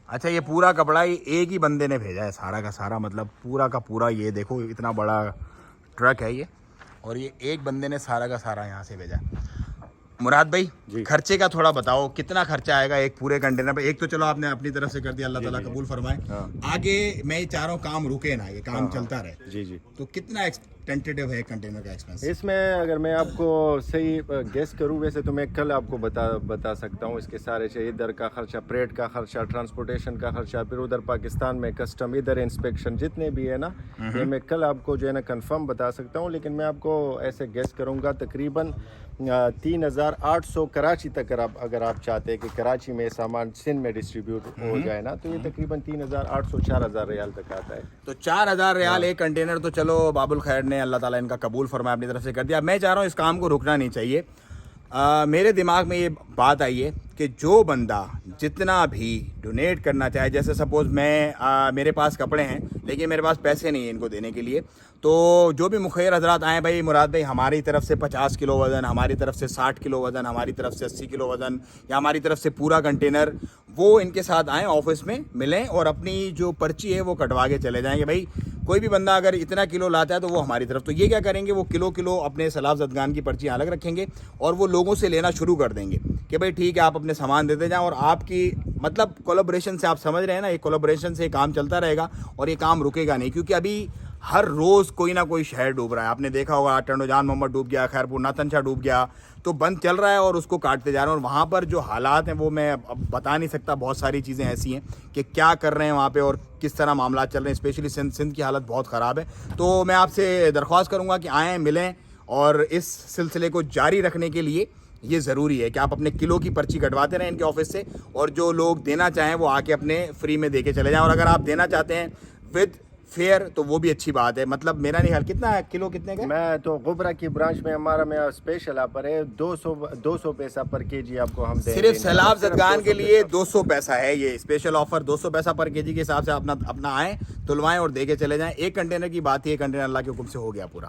اچھا یہ پورا کپڑا ایک ہی بندے نے بھیجا ہے سارا کا سارا, مطلب پورا کا پورا, یہ دیکھو اتنا بڑا ٹرک ہے یہ, اور یہ ایک بندے نے سارا کا سارا یہاں سے بھیجا. مراد بھائی جی خرچے کا تھوڑا بتاؤ, کتنا خرچہ آئے گا ایک پورے کنٹینر پہ؟ ایک تو چلو آپ نے اپنی طرف سے کر دیا, اللہ تعالیٰ قبول فرمائے. آگے میں یہ چاہ رہا ہوں کام رکے نا, یہ کام چلتا رہے. جی جی. تو کتنا ٹینٹیٹیو ہے کنٹینر کا ایکسپینس اس میں اگر میں آپ کو صحیح گیس کروں, ویسے تو میں کل آپ کو بتا سکتا ہوں اس کے سارے چاہیے, ادھر کا خرچہ, پریڈ کا خرچہ, ٹرانسپورٹیشن کا خرچہ, پھر ادھر پاکستان میں کسٹم, ادھر انسپیکشن, جتنے بھی ہے نا, یہ میں کل آپ کو جو ہے نا کنفرم بتا سکتا ہوں. لیکن میں آپ کو ایسے گیس کروں گا تقریباً 3800 کراچی تک. اگر آپ چاہتے ہیں کہ کراچی میں سامان سندھ میں ڈسٹریبیوٹ ہو جائے نا, تو یہ تقریباً 3800 4000 ریال تک آتا ہے. تو 4000 ریال ایک کنٹینر. تو چلو باب الخیر نے اللہ تعالیٰ ان کا قبول فرمایا, اپنی طرف سے کر دیا. میں چاہ رہا ہوں اس کام کو رکنا نہیں چاہیے. میرے دماغ میں یہ بات آئی ہے کہ جو بندہ جتنا بھی ڈونیٹ کرنا چاہے, جیسے سپوز میں میرے پاس کپڑے ہیں لیکن میرے پاس پیسے نہیں ہیں ان کو دینے کے لیے, تو جو بھی مخیر حضرات آئیں, بھائی مراد بھائی ہماری طرف سے 50 کلو وزن, ہماری طرف سے 60 کلو وزن, ہماری طرف سے 80 کلو وزن, یا ہماری طرف سے پورا کنٹینر, وہ ان کے ساتھ آئیں, آفس میں ملیں اور اپنی جو پرچی ہے وہ کٹوا کے چلے جائیں. کہ بھائی کوئی بھی بندہ اگر اتنا کلو لاتا ہے تو وہ ہماری طرف. تو یہ کیا کریں گے, وہ کلو اپنے سلاف زدگان کی پرچی الگ رکھیں گے اور وہ لوگوں سے لینا شروع کر دیں گے کہ بھائی ٹھیک ہے آپ اپنے سامان دیتے جائیں. اور آپ کی مطلب کولیبریشن سے, آپ سمجھ رہے ہیں نا, یہ کولیبریشن سے کام چلتا رہے گا اور یہ کام رکے گا نہیں. کیونکہ ابھی ہر روز کوئی نہ کوئی شہر ڈوب رہا ہے. آپ نے دیکھا ہوگا ٹنڈو جان محمد ڈوب گیا, خیرپور ناتن شاہ ڈوب گیا, تو بند چل رہا ہے اور اس کو کاٹتے جا رہے ہیں. اور وہاں پر جو حالات ہیں وہ میں اب بتا نہیں سکتا, بہت ساری چیزیں ایسی ہیں کہ کیا کر رہے ہیں وہاں پہ اور کس طرح معاملات چل رہے ہیں. اسپیشلی سندھ کی حالت بہت خراب ہے. تو میں آپ سے درخواست کروں گا کہ آئیں, ملیں, اور اس سلسلے کو جاری رکھنے کے لیے یہ ضروری ہے کہ آپ اپنے کلو کی پرچی کٹواتے رہیں ان کے آفس سے, اور جو لوگ دینا چاہیں وہ آ کے اپنے فری میں دے کے چلے جائیں. اور اگر آپ دینا چاہتے ہیں ود فیئر تو وہ بھی اچھی بات ہے. مطلب میرا نہیں خیال کتنا کلو کتنے کا, میں تو غبرہ کی برانچ میں ہمارا اسپیشل آفر ہے 200 پیسہ پر کے جی آپ کو ہم دیں گے. صرف سیلاب زدگان کے لیے 200 پیسہ ہے یہ اسپیشل آفر. 200 پیسہ پر کے جی کے حساب سے اپنا آئیں, تلوائیں اور دے کے چلے جائیں. ایک کنٹینر کی بات ہی, ایک کنٹینر اللہ کے حکم سے ہو گیا پورا.